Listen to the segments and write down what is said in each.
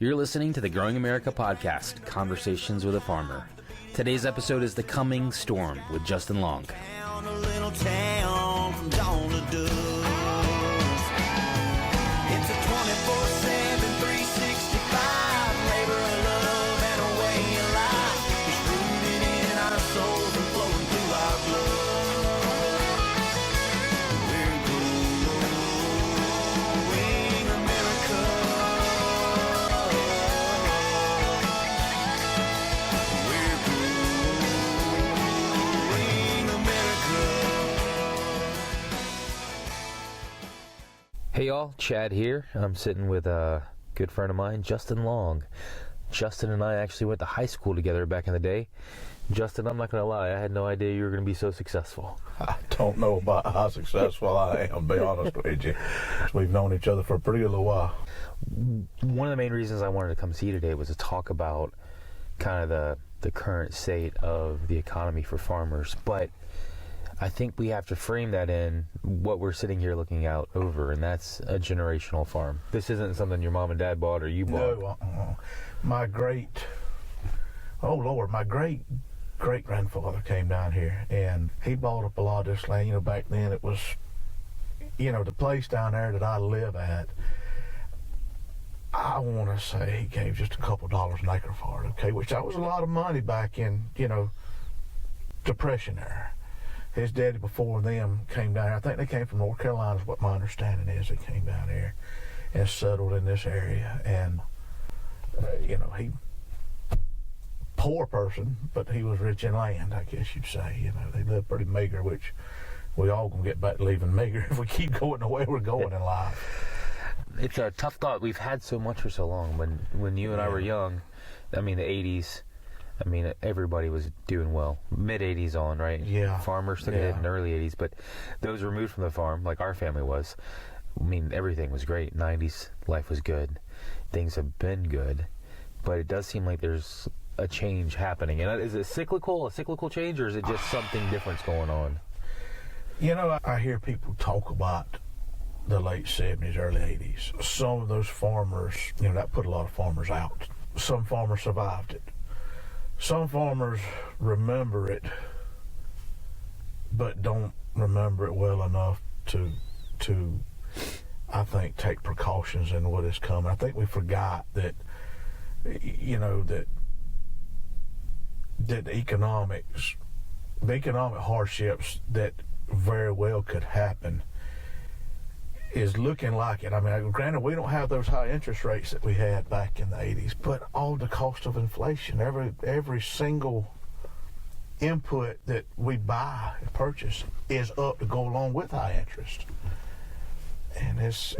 You're listening to the Growing America podcast, Conversations with a Farmer. Today's episode is The Coming Storm with Justin Long. Down a little town from dawn to dusk. It's a 24/7, 365 labor of love and a way of life. It's rooted in our souls and flowing through our blood. We're growing America. We're growing America. Hey y'all, Chad here. I'm sitting with a good friend of mine, Justin Long. Justin and I actually went to high school together back in the day. Justin, I'm not going to lie, I had no idea you were going to be so successful. I don't know about how successful I am, to be honest with you. We've known each other for a pretty little while. One of the main reasons I wanted to come see you today was to talk about kind of the current state of the economy for farmers. But I think we have to frame that in what we're sitting here looking out over, and that's a generational farm. This isn't something your mom and dad bought or you bought. No, my great grandfather came down here, and he bought up a lot of this land. You know, back then it was, the place down there that I live at, I want to say he gave just a couple dollars an acre for it, okay, which that was a lot of money back in, Depression era. His daddy before them came down here. I think they came from North Carolina is what my understanding is. They came down here and settled in this area. And, he, poor person, but he was rich in land, I guess you'd say. They lived pretty meager, which we all going to get back to living meager if we keep going the way we're going in life. It's a tough thought. We've had so much for so long. When you and I were young, the 80s, everybody was doing well. Mid-80s on, right? Yeah. Farmers took it in the early 80s, but those removed from the farm, like our family was, everything was great. 90s, life was good. Things have been good, but it does seem like there's a change happening. And is it a cyclical change, or is it just something different's going on? I hear people talk about the late 70s, early 80s. Some of those farmers, that put a lot of farmers out. Some farmers survived it. Some farmers remember it, but don't remember it well enough to I think, take precautions in what is coming. I think we forgot that, that the economic hardships that very well could happen is looking like it. Granted, we don't have those high interest rates that we had back in the 80s, but all the cost of inflation, every single input that we buy and purchase is up to go along with high interest. And it's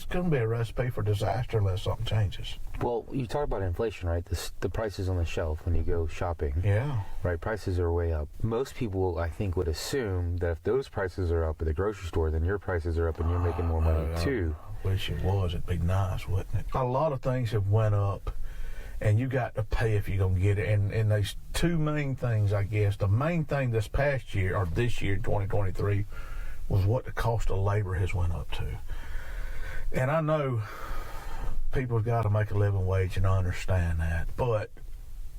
going to be a recipe for disaster unless something changes. Well, you talk about inflation, right? The prices on the shelf when you go shopping. Yeah. Right, prices are way up. Most people, I think, would assume that if those prices are up at the grocery store, then your prices are up and you're making more money too. I wish it was. It'd be nice, wouldn't it? A lot of things have went up, and you got to pay if you're going to get it. And there's two main things, I guess. The main thing this past year, or this year, 2023, was what the cost of labor has went up to. And I know people have got to make a living wage, and I understand that. But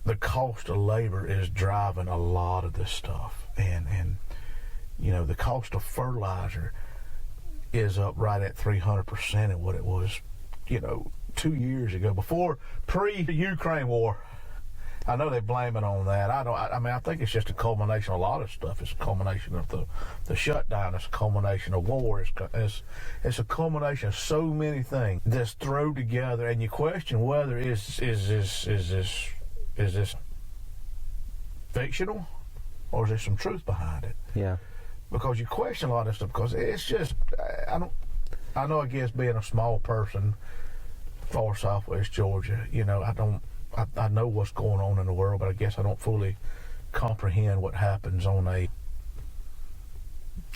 the cost of labor is driving a lot of this stuff. And the cost of fertilizer is up right at 300% of what it was, 2 years ago. Pre-Ukraine war. I know they blame it on that. I think it's just a culmination of a lot of stuff. It's a culmination of the shutdown. It's a culmination of war. It's a culmination of so many things that's thrown together, and you question whether is this fictional or is there some truth behind it? Yeah. Because you question a lot of stuff because it's just I know I guess being a small person, far southwest Georgia, I know what's going on in the world, but I guess I don't fully comprehend what happens on the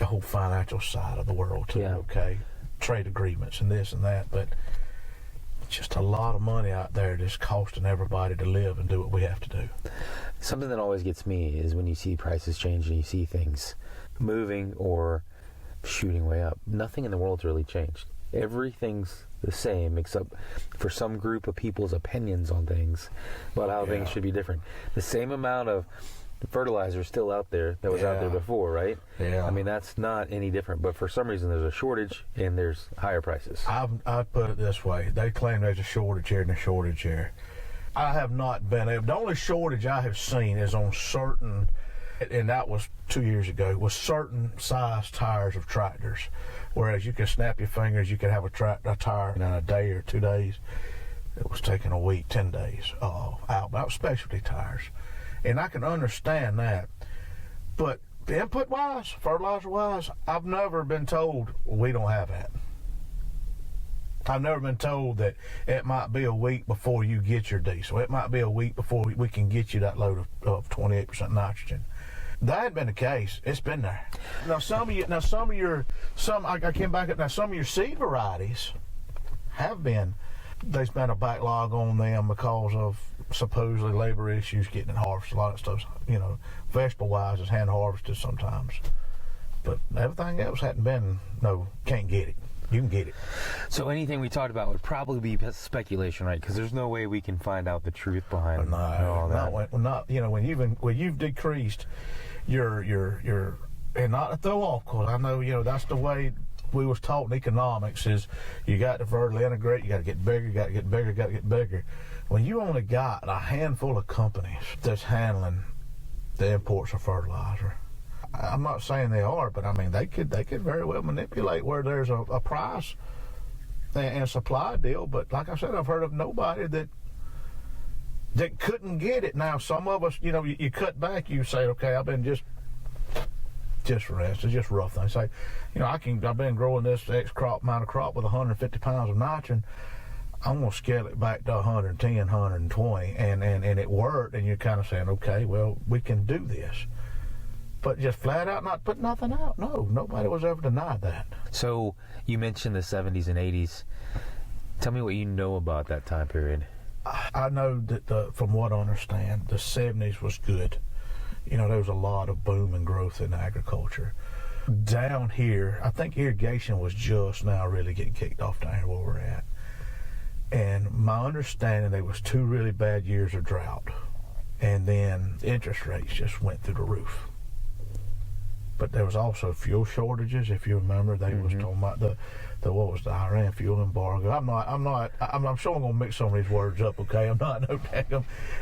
whole financial side of the world too. Yeah. Okay, trade agreements and this and that, but just a lot of money out there just costing everybody to live and do what we have to do. Something that always gets me is when you see prices change and you see things moving or shooting way up. Nothing in the world's really changed. everything's the same except for some group of people's opinions on things about how things should be different. The same amount of fertilizer is still out there that was out there before, right? Yeah. I mean, that's not any different, but for some reason there's a shortage and there's higher prices. I'd put it this way. They claim there's a shortage here and a shortage here. I have not been able. The only shortage I have seen is on certain, and that was 2 years ago, was certain size tires of tractors. Whereas you could snap your fingers, you could have a tire in a day or 2 days. It was taking a week, 10 days out. That was specialty tires. And I can understand that. But input-wise, fertilizer-wise, I've never been told we don't have that. I've never been told that it might be a week before you get your diesel. It might be a week before we can get you that load of 28% nitrogen. That ain't been the case. It's been there. Now some of your seed varieties have been. There's been a backlog on them because of supposedly labor issues getting it harvested. A lot of stuff, vegetable-wise, is hand harvested sometimes. But everything else hadn't been. No, can't get it. You can get it. So anything we talked about would probably be speculation, right? Because there's no way we can find out the truth behind all that. When you've decreased your and not to throw off, because I know that's the way we was taught in economics is you got to vertically integrate, you got to get bigger, you got to get bigger, you got to get bigger. When you only got a handful of companies that's handling the imports of fertilizer, I'm not saying they are, but I mean they could very well manipulate where there's a price and supply deal. But like I said, I've heard of nobody that couldn't get it. Now some of us, you cut back, you say, okay, I've been just for instance, it's just rough things. Say, I've been growing this X amount of crop with 150 pounds of nitrogen. I'm going to scale it back to 110, 120, and it worked. And you're kind of saying, okay, well, we can do this. But just flat out not put nothing out. No, nobody was ever denied that. So you mentioned the 70s and 80s. Tell me what you know about that time period. I know that from what I understand, the 70s was good. There was a lot of boom and growth in agriculture. Down here, I think irrigation was just now really getting kicked off down here where we're at. And my understanding, there was 2 really bad years of drought. And then interest rates just went through the roof. But there was also fuel shortages. If you remember, they was talking about the Iran fuel embargo. I'm sure I'm gonna mix some of these words up. Okay, I'm not no tech,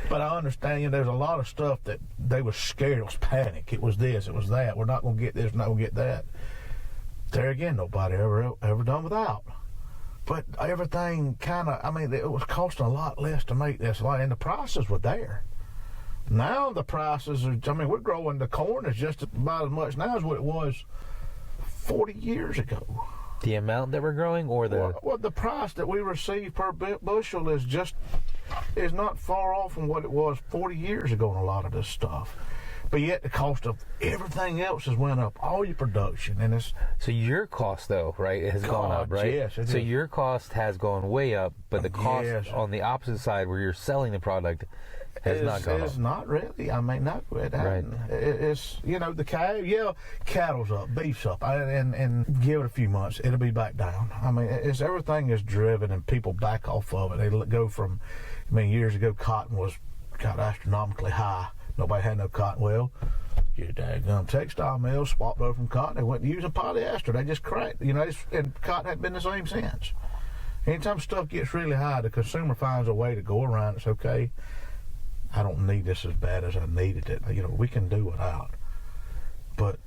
but I understand. There's a lot of stuff that they was scared. It was panic. It was this. It was that. We're not gonna get this. We're not gonna get that. There again, nobody ever done without. But everything it was costing a lot less to make this, and the prices were there. Now the prices are, we're growing, the corn is just about as much now as what it was 40 years ago. The amount that we're growing or the... Well, the price that we receive per bushel is not far off from what it was 40 years ago on a lot of this stuff. But yet the cost of everything else has went up, all your production, and it's... So your cost, though, right, has gone up, right? Yes. So your cost has gone way up, but the cost on the opposite side where you're selling the product has not gone up. It's not really. No, it hasn't. Right. It's, the cattle's up, beef's up, and give it a few months, it'll be back down. It's everything is driven and people back off of it. They go from, years ago cotton got astronomically high. Nobody had no cotton. Well, your daggum textile mills swapped over from cotton. They went using polyester. They just cracked. And cotton hadn't been the same since. Anytime stuff gets really high, the consumer finds a way to go around. It's okay. I don't need this as bad as I needed it. We can do without. But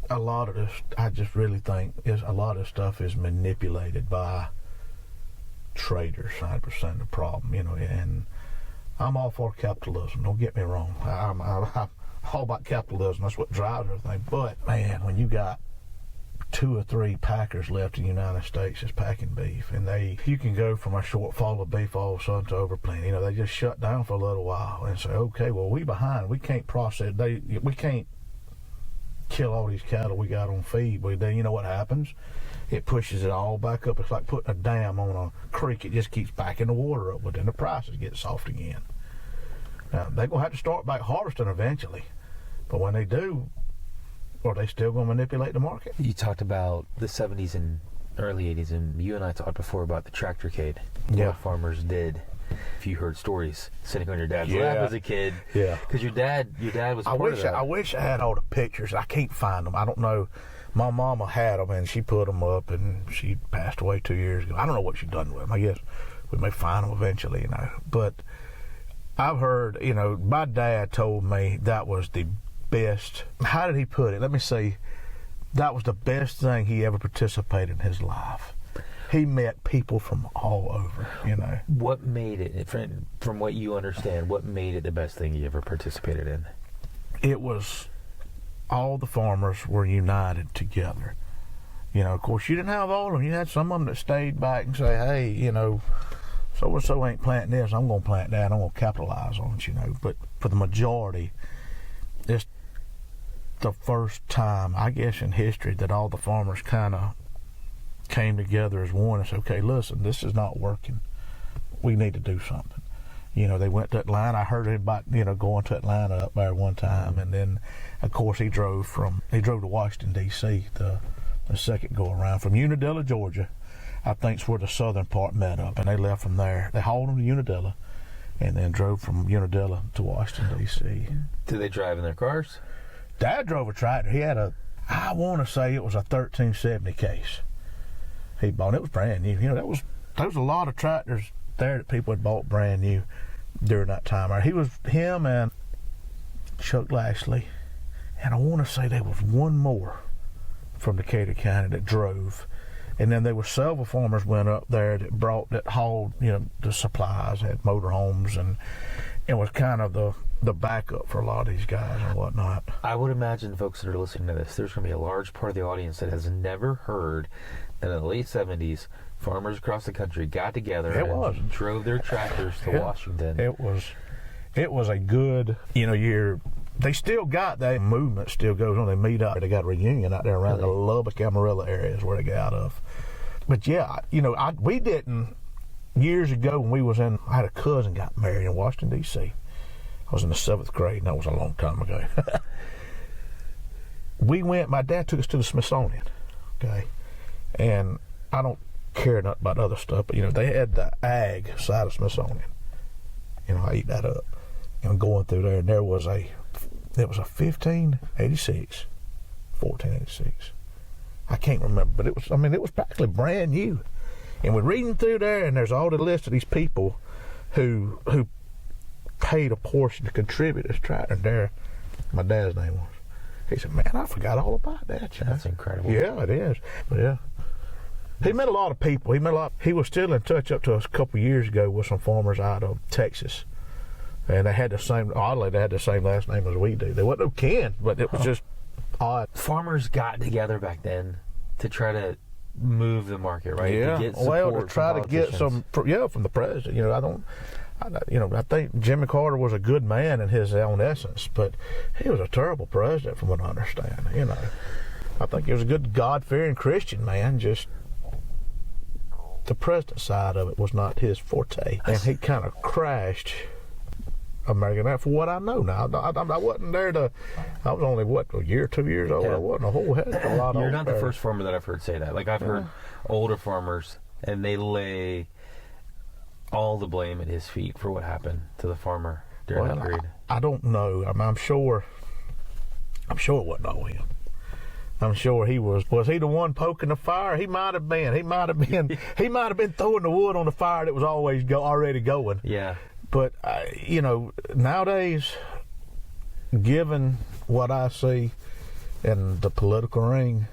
a lot of this, I just really think, a lot of stuff is manipulated by traders. 90% of the problem, and I'm all for capitalism. Don't get me wrong. I'm all about capitalism. That's what drives everything. But man, when you got 2 or 3 packers left in the United States that's packing beef, and you can go from a shortfall of beef all of a sudden to overplenty. They just shut down for a little while and say, okay, well, we behind. We can't process. We can't kill all these cattle we got on feed. But then you know what happens? It pushes it all back up. It's like putting a dam on a creek. It just keeps backing the water up, but then the prices get soft again. Now, they're going to have to start back harvesting eventually. But when they do, are they still going to manipulate the market? You talked about the 70s and early 80s, and you and I talked before about the tractorcade. Yeah. What farmers did. If you heard stories sitting on your dad's Yeah. lap as a kid. Yeah. Because your dad was part of that. I wish I had all the pictures. I can't find them. I don't know. My mama had them, and she put them up, and she passed away 2 years ago. I don't know what she done with them. I guess we may find them eventually, you know. But I've heard, you know, my dad told me that was the best. How did he put it? Let me see. That was the best thing he ever participated in his life. He met people from all over, you know. What made it, from what you understand, what made it the best thing you ever participated in? It was all the farmers were united together. You know, of course, you didn't have all of them. You had some of them that stayed back and say, hey, you know, so-and-so ain't planting this, I'm going to plant that, I'm going to capitalize on it, you know. But for the majority, it's the first time, I guess, in history that all the farmers kind of came together as one and said, okay, listen, this is not working. We need to do something. You know, they went to Atlanta. I heard about, you know, going to Atlanta up there one time. And then, of course, he drove to Washington, D.C. the second go-around from Unadilla, Georgia. I think it's where the southern part met up. And they left from there. They hauled them to Unadilla and then drove from Unadilla to Washington, D.C. Did they drive in their cars? Dad drove a tractor. He had I want to say it was a 1370 case. He bought it. It was brand new. You know, there was a lot of tractors there that people had bought brand new during that time. Him and Chuck Lashley, and I want to say there was one more from Decatur County that drove. And then there were several farmers went up there that hauled, you know, the supplies, had motorhomes, and it was kind of the backup for a lot of these guys and whatnot. I would imagine folks that are listening to this, there's going to be a large part of the audience that has never heard that in the late 70s, farmers across the country got together and drove their tractors to Washington. It was a good, you know, year. They still got that movement, still goes on. They meet up. They got a reunion out there around the Lubbock, Amarillo areas where they got out of. But yeah, you know, we didn't, years ago when I had a cousin got married in Washington, D.C. I was in the 7th grade, and that was a long time ago. My dad took us to the Smithsonian, okay? And I don't care nothing about other stuff, but, you know, they had the ag side of Smithsonian. You know, I eat that up. And going through there, and it was a 1486. I can't remember, but it was practically brand new. And we're reading through there, and there's all the list of these people who paid a portion to contribute to this tractor. And there, my dad's name was. He said, man, I forgot all about that. You know? That's incredible. Yeah, it is. But yeah. He met a lot of people. He was still in touch up to a couple years ago with some farmers out of Texas. And they had the same last name as we do. They wasn't no kin, but it was just odd. Farmers got together back then to try to move the market, right? Yeah, to get support to try to get some, from the president. You know, I think Jimmy Carter was a good man in his own essence, but he was a terrible president from what I understand. You know, I think he was a good God-fearing Christian man, just the president side of it was not his forte. And he kind of crashed American. For what I know now, I wasn't there I was only, a year, 2 years old. Yeah. I wasn't a whole heck of a lot older. You're not the first farmer that I've heard say that. Like, I've heard older farmers, and they lay all the blame at his feet for what happened to the farmer during that period. I don't know. I'm sure it wasn't all him. I'm sure he was he the one poking the fire? He might have been. He might have been throwing the wood on the fire that was already going. Yeah. But you know, nowadays, given what I see in the political ring,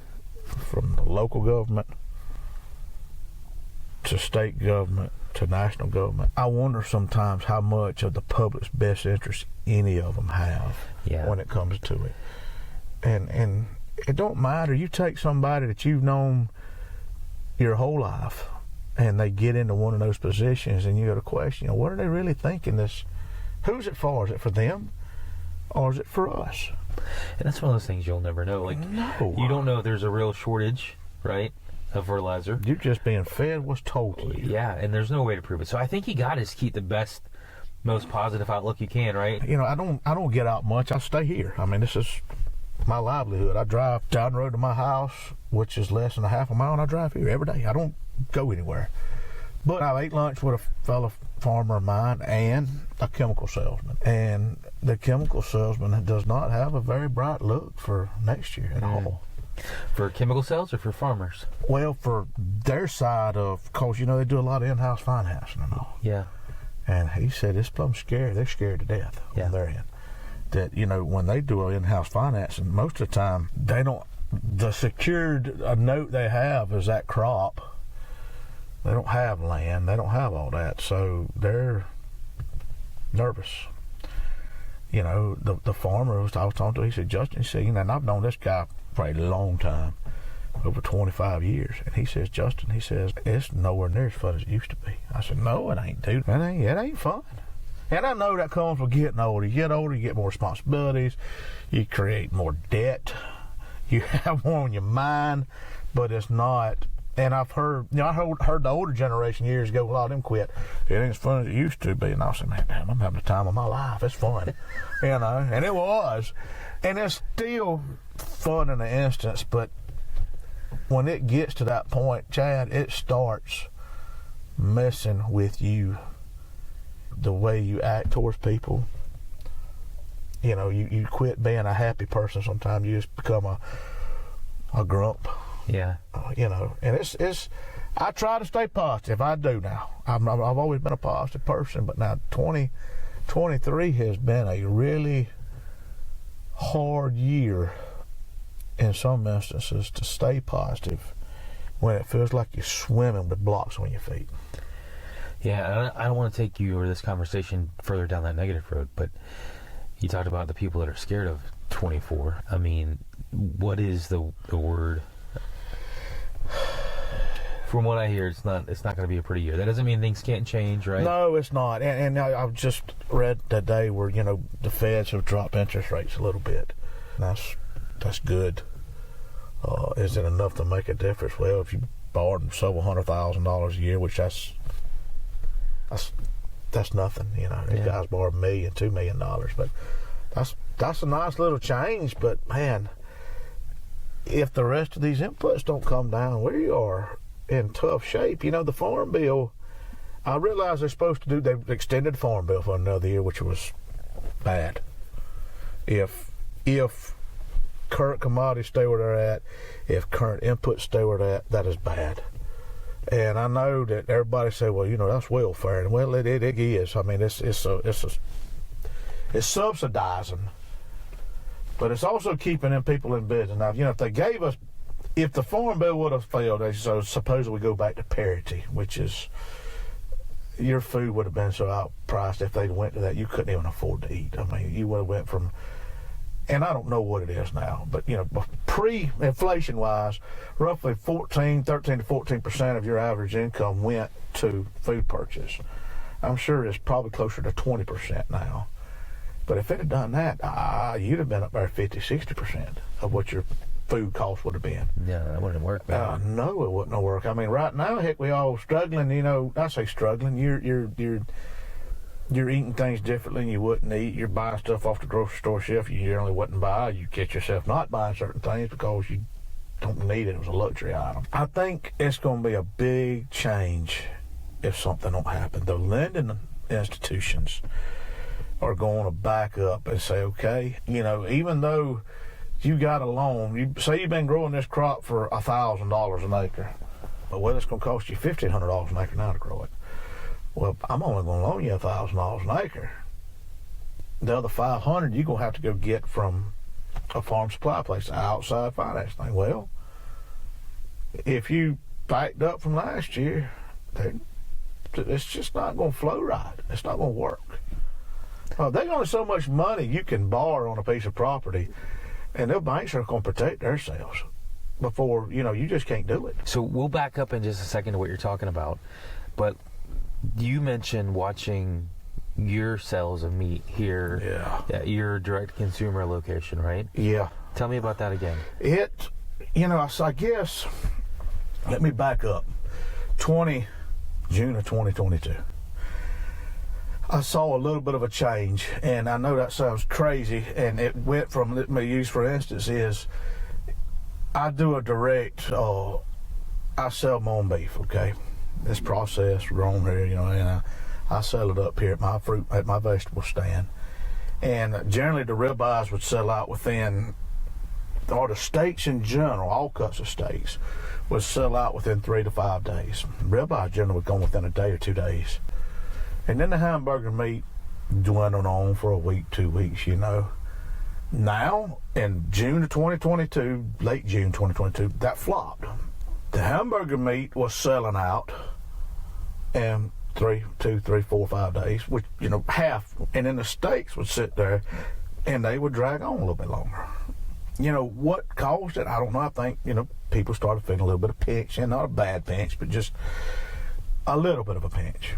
from the local government to state government to national government, I wonder sometimes how much of the public's best interest any of them have when it comes to it. And it don't matter. You take somebody that you've known your whole life, and they get into one of those positions, and you got to question, what are they really thinking? Who's it for? Is it for them, or is it for us? And that's one of those things you'll never know. Like, no, you don't know if there's a real shortage, right, of fertilizer. You're just being fed what's told to you. Yeah, and there's no way to prove it. So I think you got to keep the best, most positive outlook you can, right? You know, I don't get out much. I stay here. I mean, this is my livelihood. I drive down the road to my house, which is less than a half a mile, and I drive here every day. I don't go anywhere. But I ate lunch with a fellow farmer of mine and a chemical salesman. And the chemical salesman does not have a very bright look for next year at all. For chemical sales or for farmers? Well, for their side of, because, you know, they do a lot of in-house financing and all. Yeah. And he said it's plumb scary. They're scared to death on their end. That, you know, when they do in-house financing, most of the time, they don't, the secured note they have is that crop. They don't have land. They don't have all that. So they're nervous. You know, the farmer I was talking to, he said, Justin, he said, you know, and I've known this guy for a long time, over 25 years. And he says, Justin, he says, it's nowhere near as fun as it used to be. I said, no, it ain't, dude. It ain't fun. And I know that comes with getting older. You get older, you get more responsibilities. You create more debt. You have more on your mind, but it's not. And I've heard, you know, I heard the older generation years ago, a lot of them quit. It ain't as fun as it used to be. And I said, man, damn, I'm having the time of my life. It's fun, you know. And it was. And it's still fun in an instance, but when it gets to that point, Chad, it starts messing with you, the way you act towards people. You know, you quit being a happy person sometimes. You just become a grump. Yeah. You know, and it's. I try to stay positive. I do now. I've always been a positive person, but now 2023 has been a really hard year in some instances to stay positive when it feels like you're swimming with blocks on your feet. Yeah, I don't want to take you or this conversation further down that negative road, but you talked about the people that are scared of 24. I mean, what is the word? From what I hear, it's not going to be a pretty year. That doesn't mean things can't change, right? No, it's not. And I've just read today where, you know, the Feds have dropped interest rates a little bit. That's good. Is it enough to make a difference? Well, if you borrowed several $100,000 a year, which that's nothing. You know, these guys borrowed $1 million, $2 million, but that's a nice little change. But man, if the rest of these inputs don't come down, we are in tough shape. You know, the Farm Bill, I realize they've extended the Farm Bill for another year, which was bad. If current commodities stay where they're at, if current inputs stay where they're at, that is bad. And I know that everybody say, well, you know, that's welfare. And well, it is. I mean, it's subsidizing. But it's also keeping them people in business. Now, you know, if the Farm Bill would have failed, so suppose we go back to parity, which is your food would have been so outpriced if they went to that you couldn't even afford to eat. I mean, you would have went from, and I don't know what it is now, but you know, pre-inflation wise, roughly 13 to 14% of your average income went to food purchase. I'm sure it's probably closer to 20% now. But if it had done that, you'd have been up there 50, 60% of what your food cost would have been. Yeah, that wouldn't work, man. No, it wouldn't work. I mean, right now, heck, we all struggling. You know, I say struggling. You're eating things differently than you wouldn't eat. You're buying stuff off the grocery store shelf you generally wouldn't buy. You catch yourself not buying certain things because you don't need it. It was a luxury item. I think it's going to be a big change if something don't happen. The lending institutions are going to back up and say, okay, you know, even though you got a loan, you say you've been growing this crop for $1,000 an acre. Well, it's going to cost you $1,500 an acre now to grow it. Well, I'm only going to loan you $1,000 an acre. The other $500 you're going to have to go get from a farm supply place, an outside finance thing. Well, if you backed up from last year, it's just not going to flow right. It's not going to work. There's only so much money you can borrow on a piece of property, and the banks are going to protect themselves before, you know, you just can't do it. So we'll back up in just a second to what you're talking about, but you mentioned watching your sales of meat here at your direct consumer location, right? Yeah. Tell me about that again. I guess, let me back up. June of 2022. I saw a little bit of a change, and I know that sounds crazy, and it went from, let me use for instance, is I do a direct, I sell my own beef, okay? It's processed, grown here, you know, and I sell it up here at my vegetable stand. And generally the ribeyes would sell out within, or the steaks in general, all cuts of steaks, would sell out within 3 to 5 days. Ribeyes generally would go within a day or 2 days. And then the hamburger meat dwindled on for a week, 2 weeks, you know. Now, in June of 2022, late June 2022, that flopped. The hamburger meat was selling out in 3, 4, 5 days, which, you know, half. And then the steaks would sit there and they would drag on a little bit longer. You know, what caused it? I don't know. I think, you know, people started feeling a little bit of pinch, and not a bad pinch, but just a little bit of a pinch.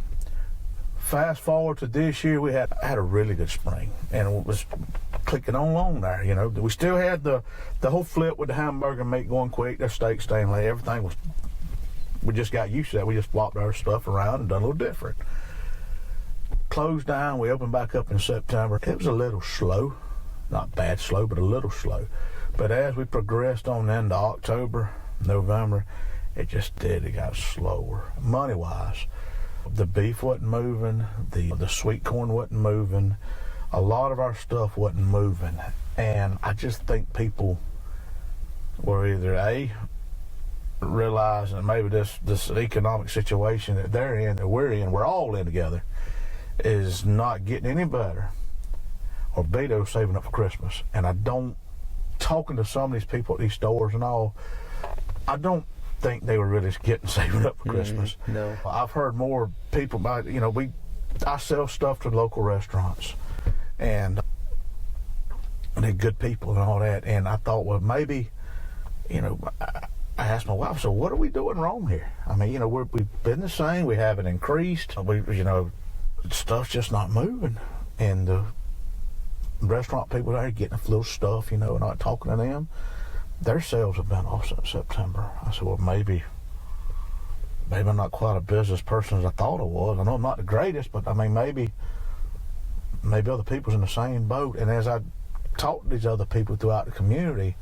Fast forward to this year, we had a really good spring, and it was clicking on along there. You know, we still had the whole flip with the hamburger meat going quick, the steak staying late. Everything was, we just got used to that. We just flopped our stuff around and done a little different. Closed down, we opened back up in September. It was a little slow, not bad slow, but a little slow. But as we progressed on into October, November, it got slower, money-wise. The beef wasn't moving, the sweet corn wasn't moving, a lot of our stuff wasn't moving, and I just think people were either realizing maybe this economic situation that they're in, that we're in, we're all in together, is not getting any better, or B, they're saving up for Christmas. And talking to some of these people at these stores and all, I don't think they were really saving up for Christmas. No. I've heard more people about, you know, I sell stuff to local restaurants, and they're good people and all that, and I thought, well, maybe, you know, I asked my wife, so what are we doing wrong here? I mean, you know, we've been the same, we haven't increased, you know, stuff's just not moving, and the restaurant people there getting a little stuff, you know, and not talking to them, their sales have been off since September. I said, well, maybe I'm not quite a business person as I thought I was. I know I'm not the greatest, but I mean, maybe other people's in the same boat. And as I talk to these other people throughout the community,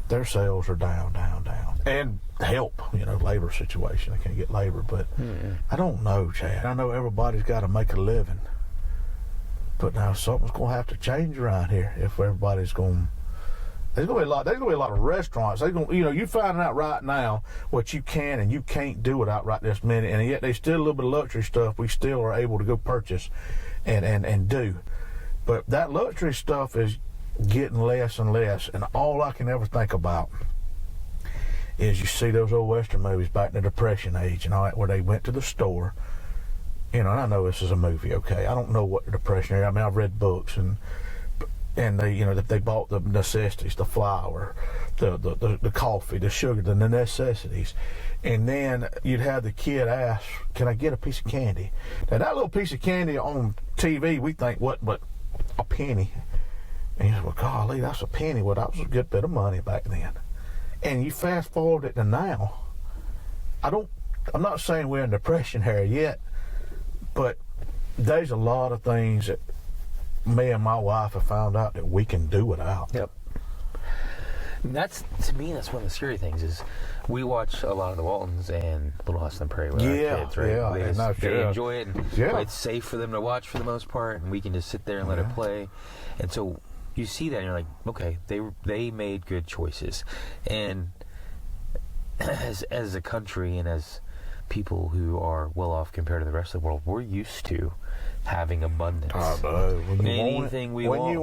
their sales are down. And help, you know, labor situation. They can't get labor, but I don't know, Chad. I know everybody's got to make a living, but now something's going to have to change around here if everybody's going. There's gonna be a lot of restaurants. You're finding out right now what you can and you can't do without right this minute, and yet there's still a little bit of luxury stuff we still are able to go purchase and do. But that luxury stuff is getting less and less, and all I can ever think about is you see those old Western movies back in the Depression age and all that, where they went to the store, you know, and I know this is a movie, okay? I don't know what the Depression era, I mean, I've read books, and they, you know, they bought the necessities, the flour, the coffee, the sugar, the necessities. And then you'd have the kid ask, can I get a piece of candy? Now, that little piece of candy on TV, we think, what, but a penny. And you say, well, golly, that's a penny. Well, that was a good bit of money back then. And you fast forward it to now. I'm not saying we're in Depression era yet, but there's a lot of things that me and my wife have found out that we can do without. Yep. To me, that's one of the scary things is we watch a lot of the Waltons and Little House on the Prairie with our kids, right? Yeah, they enjoy it, and it's safe for them to watch for the most part, and we can just sit there and let it play. And so you see that and you're like, okay, they made good choices. And as a country and as people who are well off compared to the rest of the world, we're used to having abundance. When you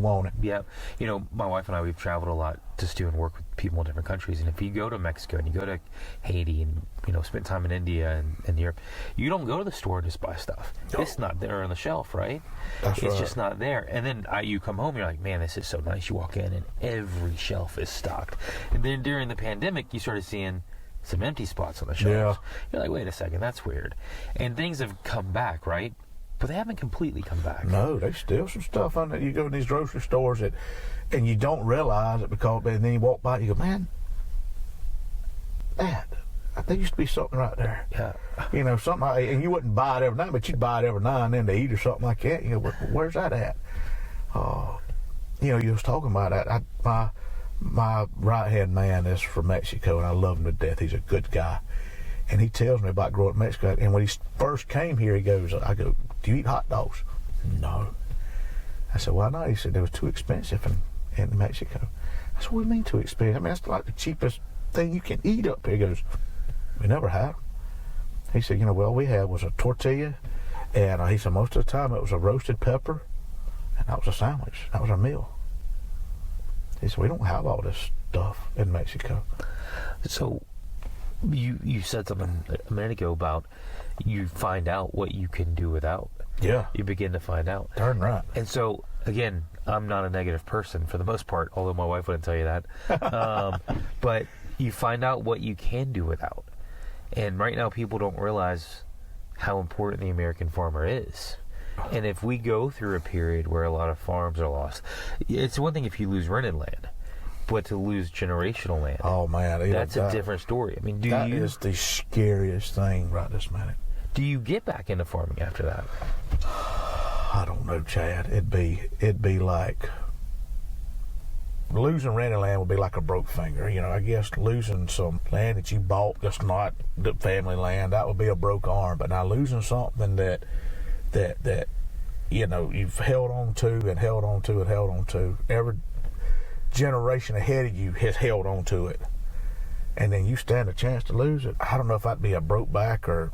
want it. Yeah. You know, my wife and I, we've traveled a lot to do and work with people in different countries. And if you go to Mexico and you go to Haiti and, you know, spend time in India and Europe, you don't go to the store and just buy stuff. No. It's not there on the shelf, right? It's just not there. And then you come home, you're like, man, this is so nice. You walk in and every shelf is stocked. And then during the pandemic, you started seeing some empty spots on the shelves. Yeah. You're like, wait a second, that's weird. And things have come back, right? But they haven't completely come back. No, there's still some stuff on there. You go in these grocery stores and you don't realize it, because and then you walk by and you go, man, there used to be something right there. Yeah. You know, something, and you wouldn't buy it every night, but you'd buy it every now and then to eat or something like that. You know, where's that at? You know, you was talking about that. My right-hand man is from Mexico, and I love him to death. He's a good guy. And he tells me about growing up in Mexico. And when he first came here, I go, do you eat hot dogs? No. I said, why not? He said, they was too expensive in Mexico. I said, what do you mean too expensive? I mean, that's like the cheapest thing you can eat up here. He goes, we never had. He said, you know, well, we had was a tortilla, and he said most of the time it was a roasted pepper, and that was a sandwich. That was our meal. He said, we don't have all this stuff in Mexico. So you said something a minute ago about you find out what you can do without. Yeah. You begin to find out. Darn right. And so, again, I'm not a negative person for the most part, although my wife wouldn't tell you that. But you find out what you can do without. And right now people don't realize how important the American farmer is. And if we go through a period where a lot of farms are lost, it's one thing if you lose rented land, but to lose generational land, oh man, that's a different story. I mean, that is the scariest thing right this minute. Do you get back into farming after that? I don't know, Chad. It'd be like losing rented land would be like a broke finger. You know, I guess losing some land that you bought that's not the family land, that would be a broke arm. But now losing something that you know you've held on to and held on to and held on to, every generation ahead of you has held on to it, and then you stand a chance to lose it. I don't know if that'd be a broke back or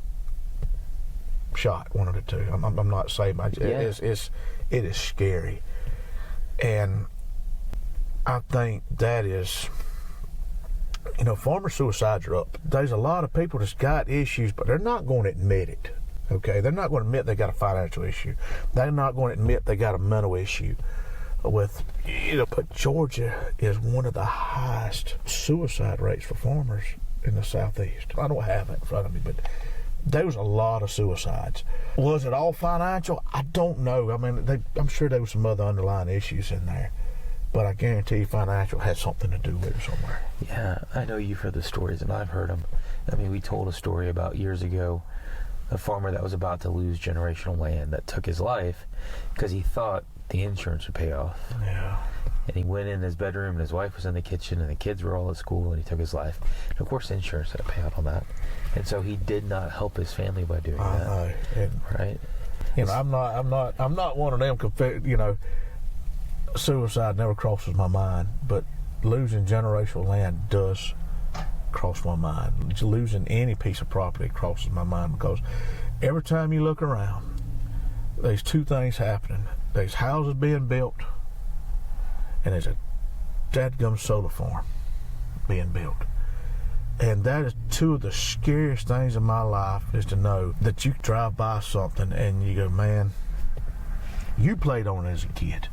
shot, one of the two. I'm not saying it is scary, and I think that is, you know, farmer suicides are up. There's a lot of people that's got issues, but they're not going to admit it. Okay, they're not going to admit they got a financial issue. They're not going to admit they got a mental issue. But Georgia is one of the highest suicide rates for farmers in the Southeast. I don't have it in front of me, but there was a lot of suicides. Was it all financial? I don't know. I mean, I'm sure there was some other underlying issues in there, but I guarantee you financial had something to do with it somewhere. Yeah, I know you've heard the stories, and I've heard them. I mean, we told a story about years ago, a farmer that was about to lose generational land that took his life because he thought the insurance would pay off. Yeah. And he went in his bedroom, and his wife was in the kitchen, and the kids were all at school, and he took his life. And of course, insurance had to pay out on that. And so he did not help his family by doing that. I know. Right? You know, I'm not one of them. You know, suicide never crosses my mind, but losing generational land does cross my mind. Losing any piece of property crosses my mind, because every time you look around, there's two things happening. There's houses being built, and there's a dadgum solar farm being built. And that is two of the scariest things in my life, is to know that you drive by something and you go, man, you played on it as a kid.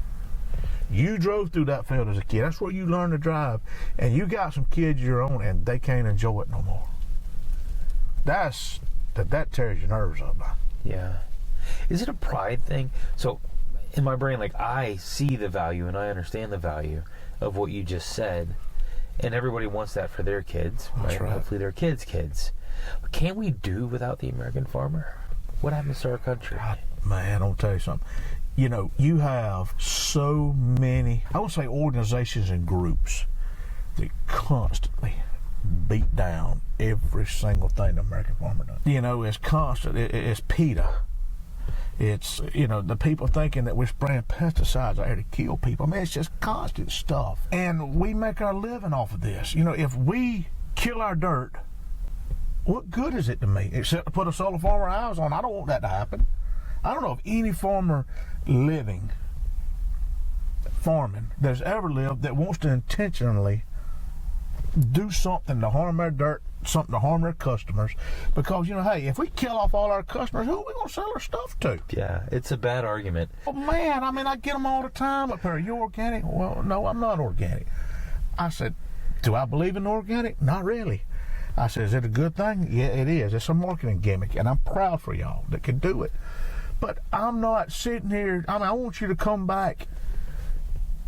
You drove through that field as a kid. That's where you learned to drive. And you got some kids of your own, and they can't enjoy it no more. That tears your nerves up, man. Yeah. Is it a pride thing? So in my brain, like, I see the value and I understand the value of what you just said, and everybody wants that for their kids. That's right. Hopefully their kids. But can't we do without the American farmer? What happens to our country? God, man, I'll tell you something. You know, you have so many, I would say, organizations and groups that constantly beat down every single thing the American farmer does. You know, it's constant. It's PETA. It's, you know, the people thinking that we're spraying pesticides out here to kill people. I mean, it's just constant stuff. And we make our living off of this. You know, if we kill our dirt, what good is it to me? Except to put a solar farmer house on. I don't want that to happen. I don't know of any farmer living, farming, that's ever lived that wants to intentionally do something to harm their dirt, something to harm their customers. Because, you know, hey, if we kill off all our customers, who are we going to sell our stuff to? Yeah, it's a bad argument. Oh, man, I mean, I get them all the time up here. Are you organic? Well, no, I'm not organic. I said, do I believe in organic? Not really. I said, is it a good thing? Yeah, it is. It's a marketing gimmick, and I'm proud for y'all that can do it. But I'm not sitting here. I mean, I want you to come back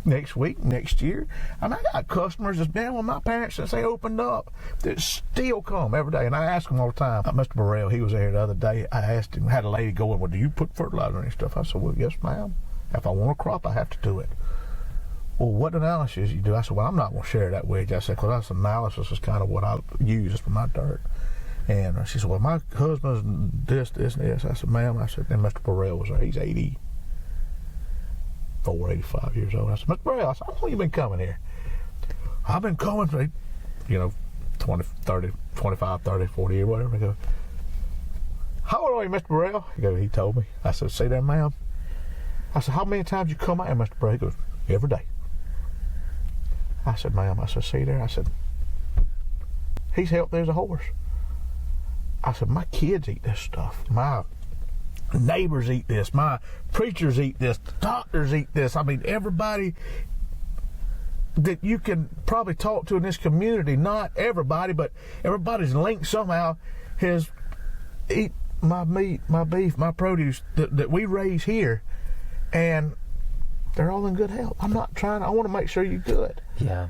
next week, next year. I mean, I got customers that's been with my parents since they opened up that still come every day. And I ask them all the time. Mr. Burrell, he was there the other day. I asked him, had a lady going, well, do you put fertilizer on and stuff? I said, well, yes, ma'am. If I want a crop, I have to do it. Well, what analysis you do? I said, well, I'm not going to share that with you. I said, because that's analysis is kind of what I use for my dirt. And she said, well, my husband's this, and this. I said, ma'am, I said, and Mr. Burrell was there. He's 84, 85 years old. I said, Mr. Burrell, I said, how long you been coming here? I've been coming for, 20, 30, 25, 30, 40 years, whatever. I go, how old are you, Mr. Burrell? He told me. I said, see there, ma'am? I said, how many times you come out here, Mr. Burrell? He goes, every day. I said, ma'am, I said, see there? I said, he's healthy as a horse. I said, my kids eat this stuff. My neighbors eat this. My preachers eat this. Doctors eat this. I mean, everybody that you can probably talk to in this community, not everybody, but everybody's linked somehow, has eat my meat, my beef, my produce that we raise here, and they're all in good health. I want to make sure you're good. Yeah.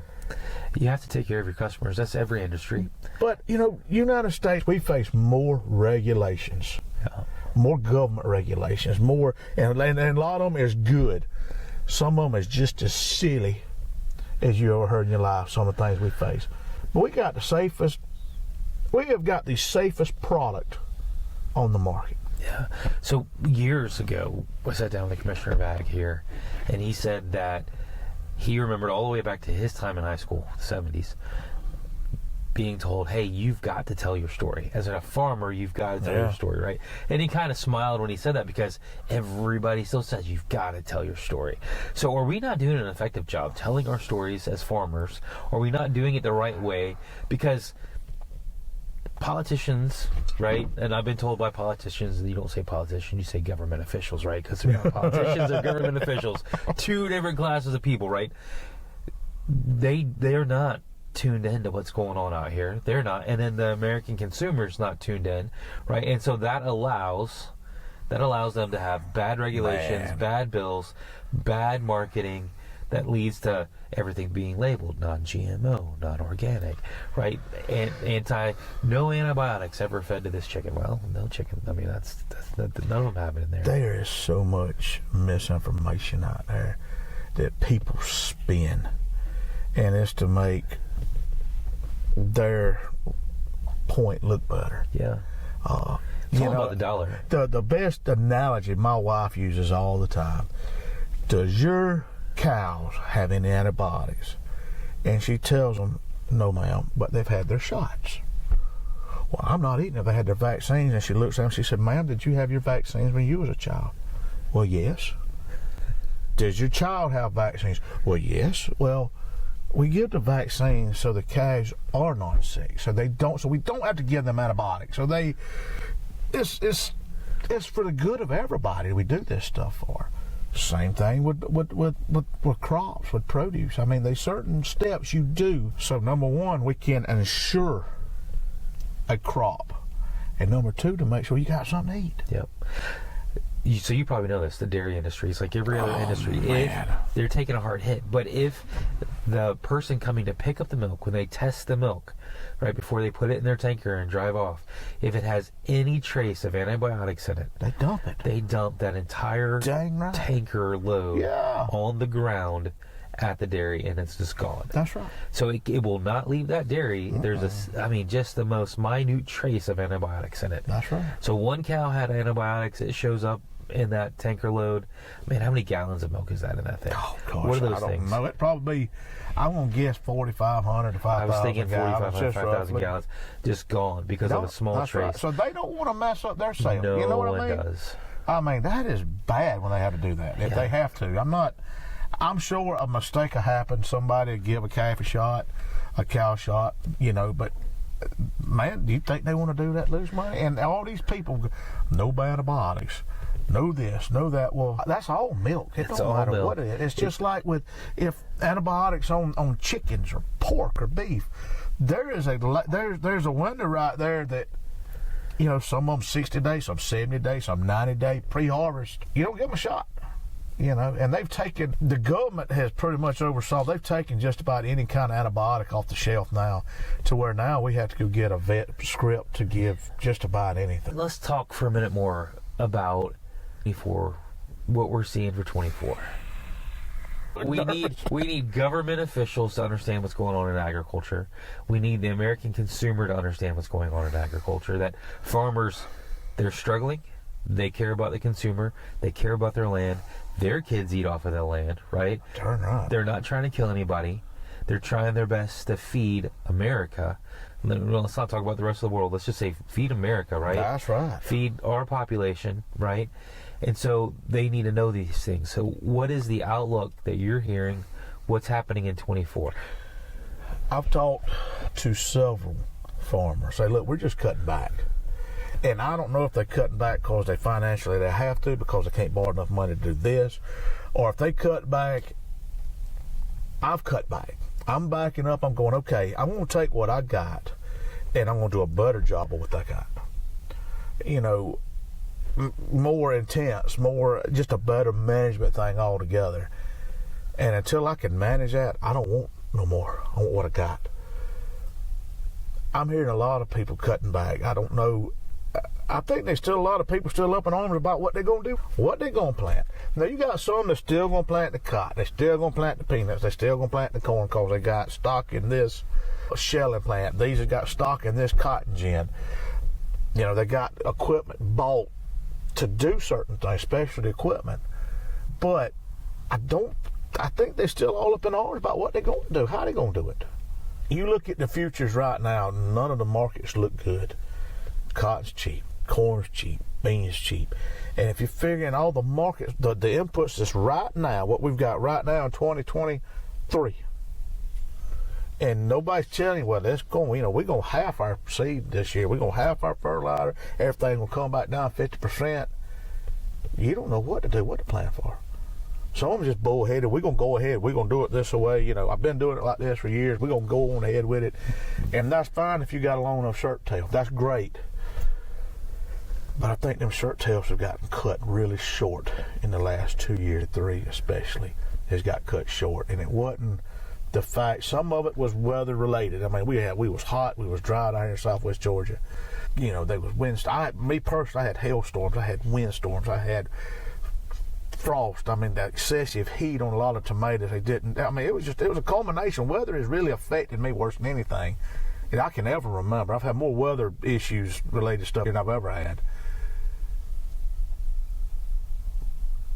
You have to take care of your customers. That's every industry. But, United States, we face more regulations, more government regulations, more, and a lot of them is good. Some of them is just as silly as you ever heard in your life, some of the things we face. But we have got the safest product on the market. Yeah. So years ago, I sat down with the commissioner of ag here, and he said that he remembered all the way back to his time in high school, the 70s, being told, hey, you've got to tell your story. As a farmer, you've got to tell your story, right? And he kind of smiled when he said that, because everybody still says you've got to tell your story. So are we not doing an effective job telling our stories as farmers? Are we not doing it the right way? Because politicians, right? And I've been told by politicians, and you don't say politician, you say government officials, right? Because they're not politicians, they're government officials. Two different classes of people, right? They're not tuned in to what's going on out here. They're not. And then the American consumer's not tuned in, right? And so that allows them to have bad regulations, bad bills, bad marketing, that leads to everything being labeled non-GMO, non-organic, right? And no antibiotics ever fed to this chicken. Well, no chicken. I mean, that's none of them have it in there. There is so much misinformation out there that people spin, and it's to make their point look better. Yeah. It's all about the dollar. The best analogy my wife uses all the time: does your cows have any antibiotics? And she tells them, no, ma'am, but they've had their shots. Well, I'm not eating if they had their vaccines. And she looks at them and she said, ma'am, did you have your vaccines when you was a child? Well, yes. Does your child have vaccines? Well, yes. Well, we give the vaccines so the cows are not sick, so we don't have to give them antibiotics. So it's for the good of everybody we do this stuff for. Same thing with crops, with produce. I mean, there's certain steps you do. So number one, we can ensure a crop, and number two, to make sure you got something to eat. Yep. So you probably know this, the dairy industry is like every other industry. Man. If they're taking a hard hit, but if the person coming to pick up the milk, when they test the milk, right before they put it in their tanker and drive off, if it has any trace of antibiotics in it, they dump it. They dump that entire tanker load on the ground at the dairy, and it's just gone. That's right. So it will not leave that dairy. There's just the most minute trace of antibiotics in it. That's right. So one cow had antibiotics. It shows up in that tanker load. Man, how many gallons of milk is that in that thing? Oh gosh, what are those I don't things? know. It probably, I'm gonna guess 4,500 to 5,000. I was thinking 4,500, 5,000 roughly. gallons, just gone because of a small trace. Right. So they don't want to mess up their sales. No you know what one I mean? does. I mean, that is bad when they have to do that. If they have to, I'm sure a mistake will happen. Somebody will give a calf a shot, a cow shot, but man, do you think they want to do that, lose money? And all these people, no antibiotics, no this, no that. Well, that's all milk. It don't matter what it is. It's just like if antibiotics on chickens or pork or beef, there's a window right there that, some of them 60 days, some 70 days, some 90 days pre-harvest. You don't give them a shot. And the government has pretty much oversaw, they've taken just about any kind of antibiotic off the shelf now, to where now we have to go get a vet script to give just about anything. Let's talk for a minute more about what we're seeing for 24. We need government officials to understand what's going on in agriculture. We need the American consumer to understand what's going on in agriculture. That farmers, they're struggling. They care about the consumer. They care about their land. Their kids eat off of their land, right? Turn right. They're not trying to kill anybody. They're trying their best to feed America. Let's not talk about the rest of the world. Let's just say feed America, right? That's right. Feed our population, right? And so they need to know these things. So what is the outlook that you're hearing? What's happening in 24? I've talked to several farmers. Say, look, we're just cutting back. And I don't know if they're cutting back because they have to, because they can't borrow enough money to do this. Or if they cut back, I've cut back. I'm backing up. I'm going, okay, I'm going to take what I got and I'm going to do a better job of what I got. More intense, more just a better management thing altogether. And until I can manage that, I don't want no more. I want what I got. I'm hearing a lot of people cutting back. I don't know. I think there's still a lot of people still up in arms about what they're going to do, what they're going to plant. Now, you got some that's still going to plant the cotton. They're still going to plant the peanuts. They're still going to plant the corn because they got stock in this shelling plant. These have got stock in this cotton gin. They got equipment bought to do certain things, specialty equipment. But I think they're still all up in arms about what they're going to do, how they're going to do it. You look at the futures right now, none of the markets look good. Cotton's cheap, corn's cheap, beans cheap. And if you figure in all the markets, the inputs that's right now, what we've got right now in 2023, and nobody's telling you, well, that's going, we're going to half our seed this year. We're going to half our fertilizer. Everything will come back down 50%. You don't know what to do, what to plan for. Some of them just bullheaded. We're going to go ahead. We're going to do it this way. I've been doing it like this for years. We're going to go on ahead with it. And that's fine if you got a long enough shirt tail. That's great. But I think them shirt tails have gotten cut really short in the last 2 years, 3 especially, has got cut short. And it wasn't the fact, some of it was weather related. I mean, we was hot, we was dry down here in southwest Georgia. There was wind. Me personally, I had hailstorms, I had windstorms, I had frost. I mean, the excessive heat on a lot of tomatoes. It was a culmination. Weather has really affected me worse than anything that I can ever remember. I've had more weather issues related stuff than I've ever had.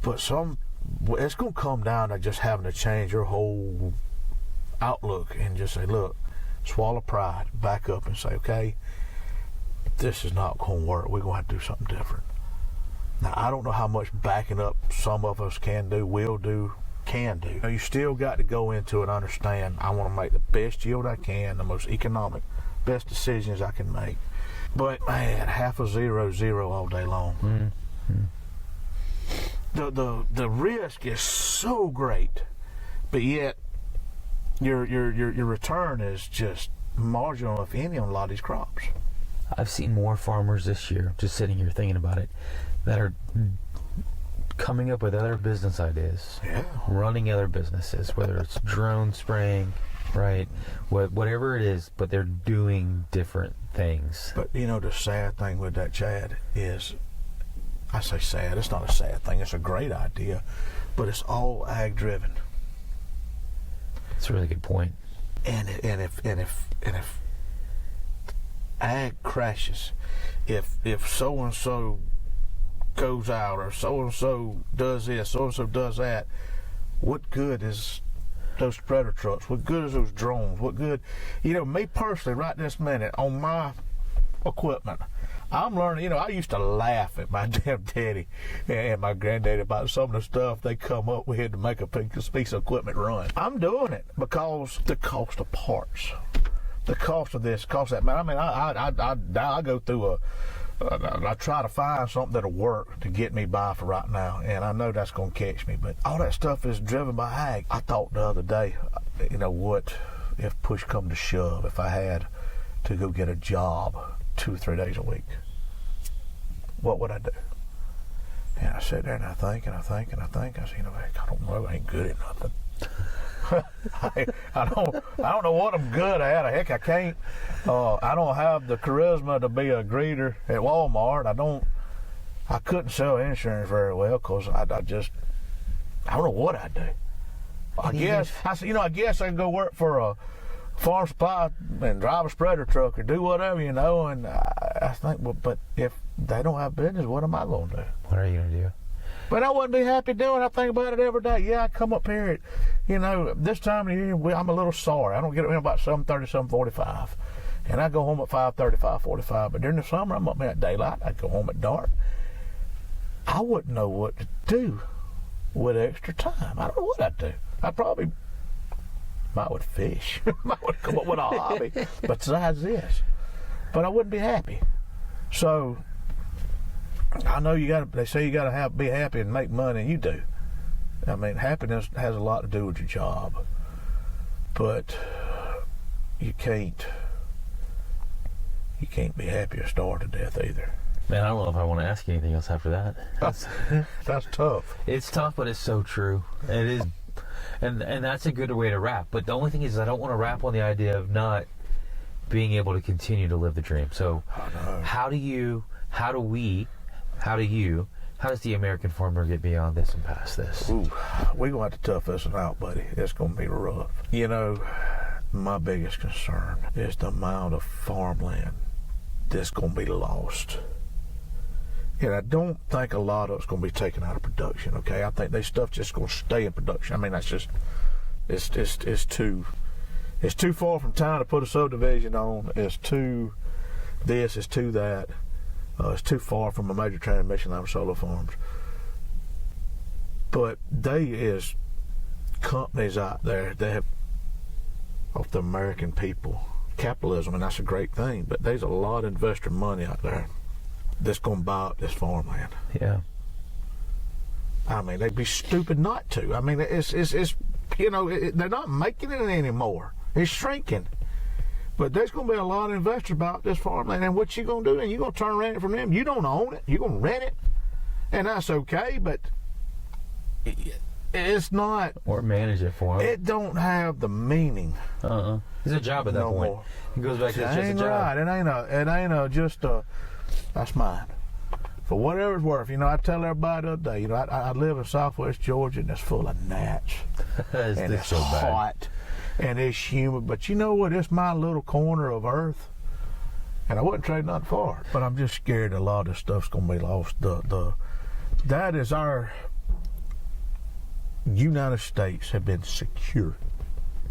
But it's going to come down to just having to change your whole outlook and just say, look, swallow pride, back up and say, okay, this is not going to work. We're going to have to do something different. Now, I don't know how much backing up some of us can do. You still got to go into it and understand, I want to make the best yield I can, the most economic, best decisions I can make. But, man, 0.5 all day long. Mm-hmm. The risk is so great, but yet your return is just marginal, if any, on a lot of these crops. I've seen more farmers this year, just sitting here thinking about it, that are coming up with other business ideas, running other businesses, whether it's drone spraying, right, whatever it is, but they're doing different things. But, the sad thing with that, Chad, is, I say sad, it's not a sad thing, it's a great idea, but it's all ag driven. That's a really good point. And if ag crashes, if so and so goes out, or so and so does this, so and so does that, what good is those spreader trucks? What good is those drones? What good, me personally, right this minute on my equipment, I'm learning. I used to laugh at my damn daddy and my granddaddy about some of the stuff they come up with to make a piece of equipment run. I'm doing it because the cost of parts, the cost of this, cost of that. Man, I go through I try to find something that'll work to get me by for right now, and I know that's going to catch me. But all that stuff is driven by ag. I thought the other day, what if push come to shove, if I had to go get a job 2 or 3 days a week, what would I do? I sit there and I think. I said, I don't know, I ain't good at nothing. I don't know what I'm good at. Heck, I can't. I don't have the charisma to be a greeter at Walmart. I couldn't sell insurance very well because I don't know what I do. I guess I guess I can go work for a farm supply and drive a spreader truck or do whatever, and I think, but if they don't have business, what am I going to do? What are you going to do? But I wouldn't be happy doing it. I think about it every day. Yeah, I come up here at, this time of year, I'm a little sorry. I don't get up here about 7:30, 7:45. And I go home at 5:30, 5:45. But during the summer, I'm up here at daylight. I go home at dark. I wouldn't know what to do with extra time. I don't know what I'd do. I probably would fish. Might would come up with a hobby besides this. But I wouldn't be happy. So I know they say you gotta be happy and make money, and you do. I mean, happiness has a lot to do with your job. But you can't be happy or starve to death either. Man, I don't know if I want to ask you anything else after that. That's tough. It's tough, but it's so true. It is, and that's a good way to wrap. But the only thing is, I don't want to wrap on the idea of not being able to continue to live the dream. So, how does the American farmer get beyond this and past this? Ooh, we're going to have to tough this one out, buddy. It's going to be rough. My biggest concern is the amount of farmland that's going to be lost. And I don't think a lot of it's going to be taken out of production, okay? I think this stuff just going to stay in production. I mean, that's just, it's too far from time to put a subdivision on. It's too this, it's too that. It's too far from a major transmission line for solar farms. But there is companies out there that have, of the American people, capitalism, and that's a great thing, but there's a lot of investor money out there that's going to buy up this farmland. Yeah. I mean, they'd be stupid not to. I mean, it's they're not making it anymore. It's shrinking. But there's going to be a lot of investors about this farmland, and what you going to do? And you're going to turn around it from them. You don't own it. You're going to rent it, and that's okay, but it's not. Or manage it for them. It don't have the meaning. It's a job at that point. More. It goes back to it's just a job. Right. It ain't just that's mine. For whatever it's worth, I tell everybody the other day, I live in Southwest Georgia, and it's full of gnats. And it's so bad. hot. And it's humid, but you know what? It's my little corner of earth, and I wouldn't trade nothing for it. But I'm just scared a lot of stuff's gonna be lost. That is our United States have been secure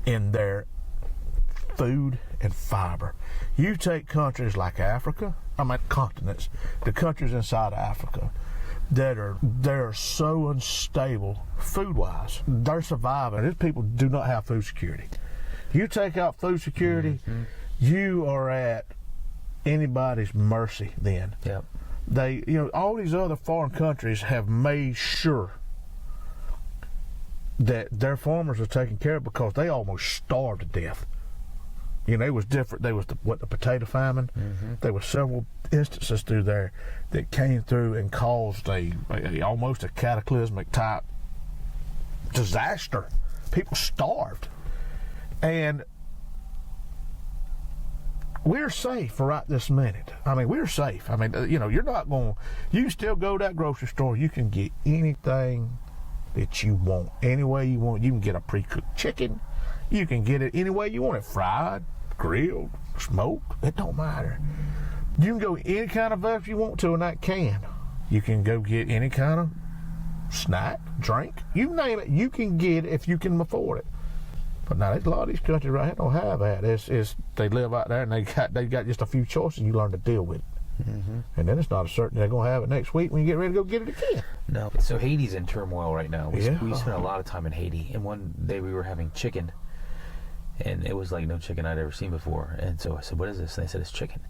in their food and fiber. You take countries like Africa, continents, the countries inside of Africa they're so unstable food-wise. They're surviving. These people do not have food security. You take out food security, you are at anybody's mercy then. Yep. All these other foreign countries have made sure that their farmers are taken care of because they almost starved to death. It was different. There was the potato famine. There were several instances through there that came through and caused almost a cataclysmic type disaster. People starved. And we're safe right this minute. I mean, we're safe. I mean, you're not going, you can still go to that grocery store. You can get anything that you want, any way you want. You can get a pre-cooked chicken. You can get it any way you want it, fried, grilled, smoked. It don't matter. You can go any kind of vegetable you want to in that can. You can go get any kind of snack, drink, you name it. You can get it if you can afford it. But now, there's a lot of these countries right here don't have that. It's they live out there and they got just a few choices. And you learn to deal with it. And then it's not a certain they're going to have it next week when you get ready to go get it again. No. So Haiti's in turmoil right now. We spent a lot of time in Haiti, and one day we were having chicken, and it was like no chicken I'd ever seen before. And so I said, "What is this?" And they said, "It's chicken."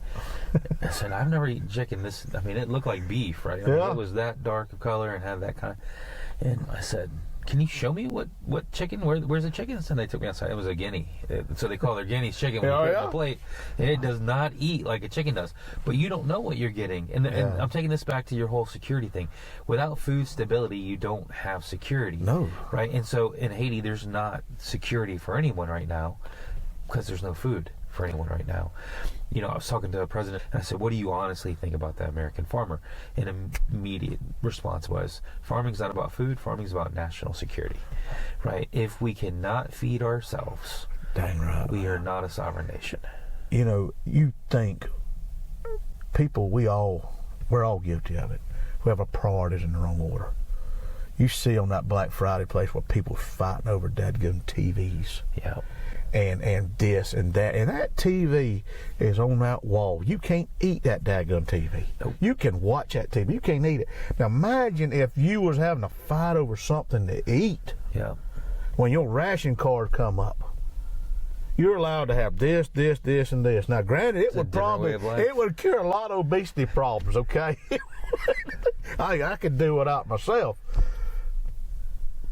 I said, "I've never eaten chicken. It looked like beef, right? It was that dark of color and had that kind." And I said, can you show me what chicken? Where's the chickens? And they took me outside. It was a guinea. So they call their guineas chicken when you put it on the plate. And it does not eat like a chicken does. But you don't know what you're getting. And I'm taking this back to your whole security thing. Without food stability, you don't have security. No. Right? And so in Haiti, there's not security for anyone right now because there's no food for anyone right now. You know, I was talking to the president and I said, what do you honestly think about the American farmer? And an immediate response was, farming's not about food, farming's about national security, right? If we cannot feed ourselves, dang right, we are not a sovereign nation. You know, you think people, we're all guilty of it. We have our priorities in the wrong order. You see on that Black Friday place where people fighting over dadgum TVs. Yeah. And this and that. And that TV is on that wall. You can't eat that daggum TV. Nope. You can watch that TV. You can't eat it. Now imagine if you was having a fight over something to eat. Yeah. When your ration card come up. You're allowed to have this, this, this, and this. Now granted, it would cure a lot of obesity problems, okay? I could do without myself.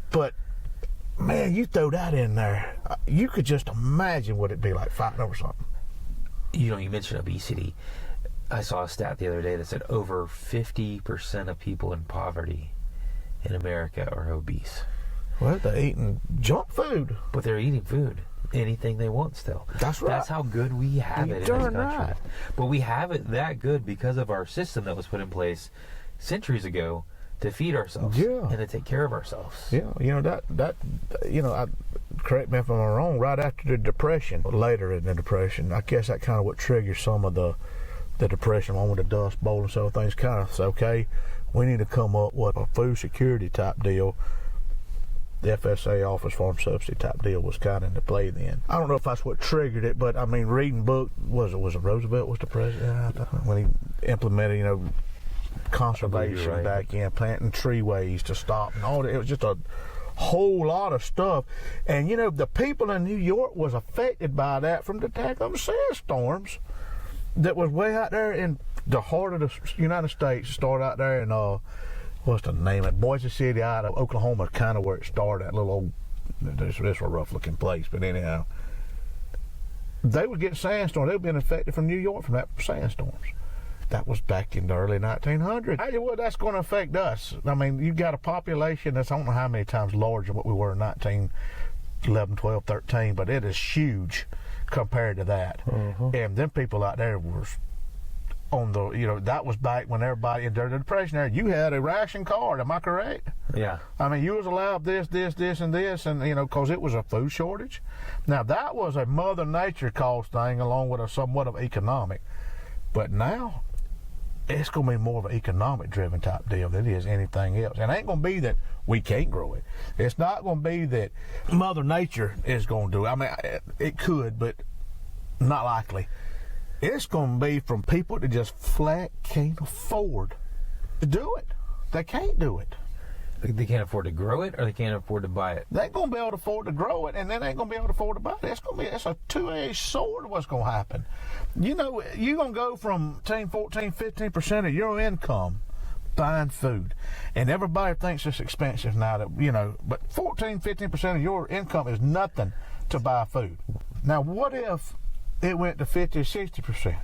But man, you throw that in there, you could just imagine what it'd be like fighting over something. You know, you mentioned obesity. I saw a stat the other day that said over 50% of people in poverty in America are obese. Well, they're eating junk food. But they're eating food. Anything they want still. That's right. That's how good we have it in this country. Right. But we have it that good because of our system that was put in place centuries ago to feed ourselves and to take care of ourselves. Yeah, you know, correct me if I'm wrong, right after the Depression, later in the Depression, I guess that kind of what triggered some of the Depression, along with the Dust Bowl and so things, kind of say, okay, we need to come up with a food security type deal. The FSA, Office Farm Subsidy type deal, was kind of into play then. I don't know if that's what triggered it, but I mean, reading book, was it Roosevelt was the president when he implemented, you know, conservation back in, planting treeways to stop and all that. It was just a whole lot of stuff. And you know, the people in New York was affected by that from the daggum sandstorms that was way out there in the heart of the United States. Started out there in what's the name of it? Boise City out of Oklahoma, kind of where it started, that little old, this was a rough looking place, but anyhow, they would get sandstorms. They were being affected from New York from that sandstorms. That was back in the early 1900s. How you would that's going to affect us? I mean, you've got a population that's I don't know how many times larger than what we were in 1911, 12, 13, but it is huge compared to that. And them people out there were on the, you know, that was back when everybody in the Depression era, you had a ration card, am I correct? Yeah. I mean, you was allowed this, this, this, and this, and, you know, because it was a food shortage. Now, that was a Mother Nature caused thing along with a somewhat of economic. But now, it's going to be more of an economic-driven type deal than it is anything else. And it ain't going to be that we can't grow it. It's not going to be that Mother Nature is going to do it. I mean, it could, but not likely. It's going to be from people that just flat can't afford to do it. They can't do it. They can't afford to grow it, or they can't afford to buy it? They ain't going to be able to afford to grow it, and then they ain't going to be able to afford to buy it. It's a two-edged sword what's going to happen. You know, you're going to go from 14, 15% of your income buying food. And everybody thinks it's expensive now, that, you know, but 14, 15% of your income is nothing to buy food. Now, what if it went to 50 or 60%?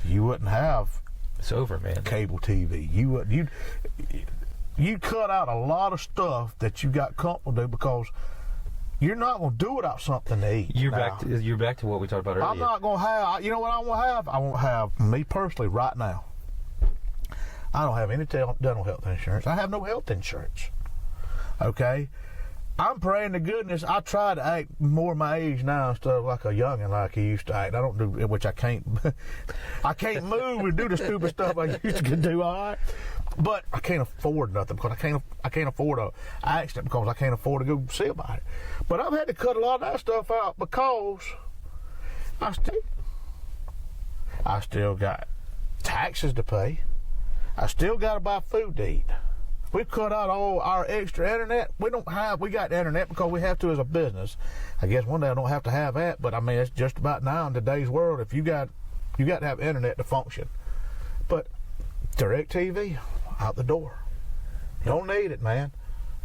You wouldn't have It's over, man. Cable TV. You cut out a lot of stuff that you got comfortable to, because you're not going to do without something to eat. You're back to what we talked about earlier. I'm not going to have, you know what I won't have? I won't have, me personally, right now, I don't have any dental health insurance. I have no health insurance. Okay? I'm praying to goodness I try to act more my age now and stuff like a youngin' like he used to act. I don't do, which I can't. I can't move and do the stupid stuff I used to do. All right, but I can't afford nothing because I can't afford a accident because I can't afford to go see about it. But I've had to cut a lot of that stuff out because I still got taxes to pay. I still got to buy food to eat. We cut out all our extra internet. We got internet because we have to as a business. I guess one day I don't have to have that, but I mean, it's just about now in today's world, if you got to have internet to function. But DirecTV, out the door. You don't need it, man.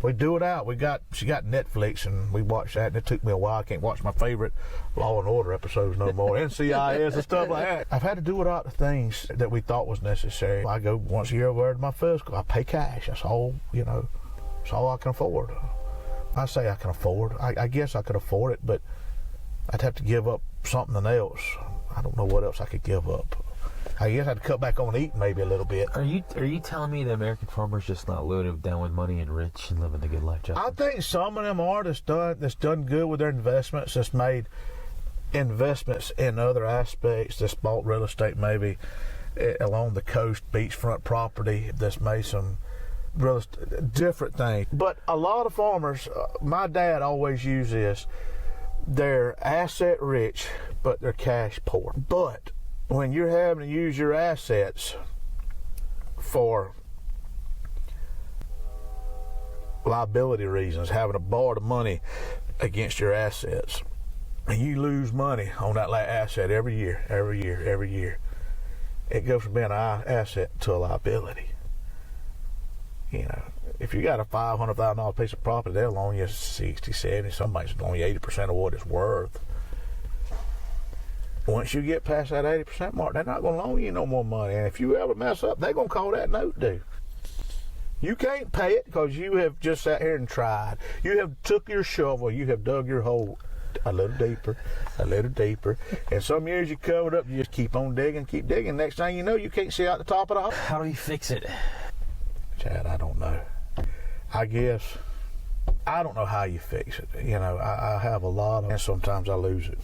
We do it out. She got Netflix, and we watched that, and it took me a while. I can't watch my favorite Law and Order episodes no more, NCIS and stuff like that. I've had to do it out the things that we thought was necessary. I go once a year over to my physical. I pay cash. That's all, that's all I can afford. I say I can afford. I guess I could afford it, but I'd have to give up something else. I don't know what else I could give up. I guess I'd cut back on eating maybe a little bit. Are you telling me the American farmer's just not loaded down with money and rich and living the good life, Justin? I think some of them are that's done good with their investments, that's made investments in other aspects, that's bought real estate maybe along the coast, beachfront property, that's made some real estate, different things. But a lot of farmers, my dad always used this, they're asset rich, but they're cash poor. But when you're having to use your assets for liability reasons, having to borrow the money against your assets, and you lose money on that asset every year, it goes from being an asset to a liability. If you got a $500,000 piece of property, they'll loan you 60, 70, somebody's only 80% of what it's worth. Once you get past that 80% mark, they're not going to loan you no more money. And if you ever mess up, they're going to call that note due. You can't pay it because you have just sat here and tried. You have took your shovel, you have dug your hole a little deeper, and some years you covered up, you just keep on digging, keep digging. Next thing you know, you can't see out the top of the hole. How do we fix it? Chad, I don't know. I guess I don't know how you fix it. I have a lot of, and sometimes I lose it.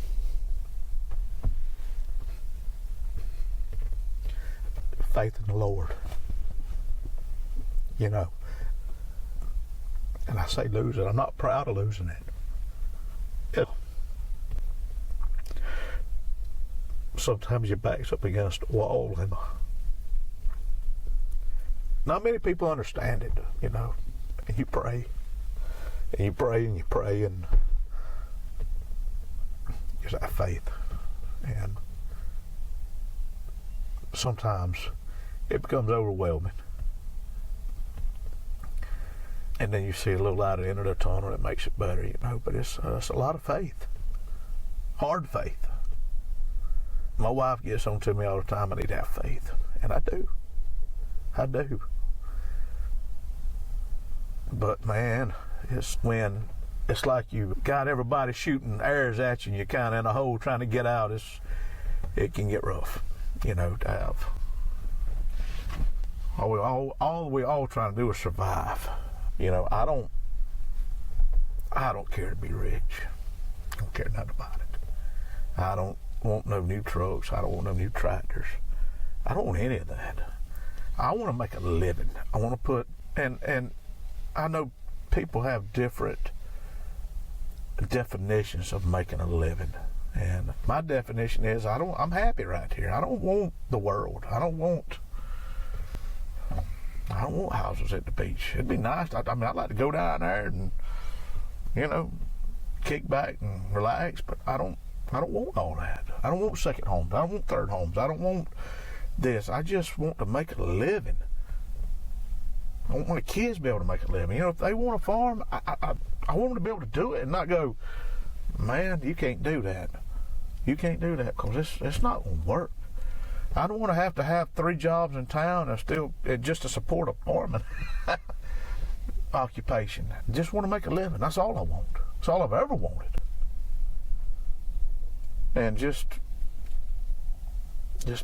Faith in the Lord. And I say lose it. I'm not proud of losing it. Sometimes your back's up against a wall, and not many people understand it, and you pray, and you pray, and you pray, and there's that faith. And sometimes it becomes overwhelming. And then you see a little light at the end of the tunnel that makes it better, but it's a lot of faith. Hard faith. My wife gets on to me all the time, I need to have faith. And I do. But man, it's like you got everybody shooting arrows at you and you're kind of in a hole trying to get out. It can get rough, to have. All we all trying to do is survive. I don't care to be rich. I don't care nothing about it. I don't want no new trucks. I don't want no new tractors. I don't want any of that. I want to make a living. I want to put, and I know people have different definitions of making a living. And my definition is I'm happy right here. I don't want the world. I don't want houses at the beach. It'd be nice. I'd like to go down there and, kick back and relax, but I don't want all that. I don't want second homes. I don't want third homes. I don't want this. I just want to make a living. I want my kids to be able to make a living. If they want to farm, I want them to be able to do it and not go, man, you can't do that. You can't do that because it's not going to work. I don't want to have 3 jobs in town and still just to support a farming occupation. Just want to make a living. That's all I want. That's all I've ever wanted. And just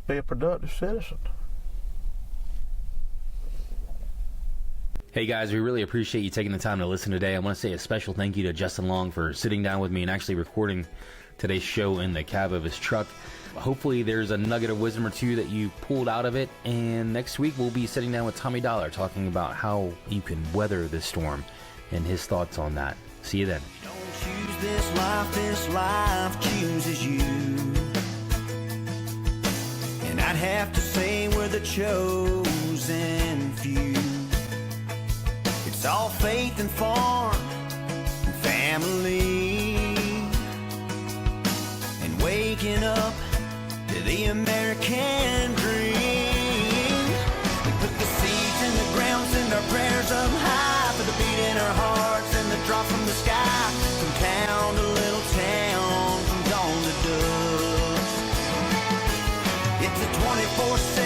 be a productive citizen. Hey guys, we really appreciate you taking the time to listen today. I want to say a special thank you to Justin Long for sitting down with me and actually recording today's show in the cab of his truck. Hopefully there's a nugget of wisdom or two that you pulled out of it, and next week we'll be sitting down with Tommy Dollar talking about how you can weather this storm and his thoughts on that. See you then. Don't choose this life chooses you. And I'd have to say we're the chosen few. It's all faith and farm and family, and waking up to the American dream. We put the seeds in the ground, send our prayers up high for the beat in our heart. It's a 24/7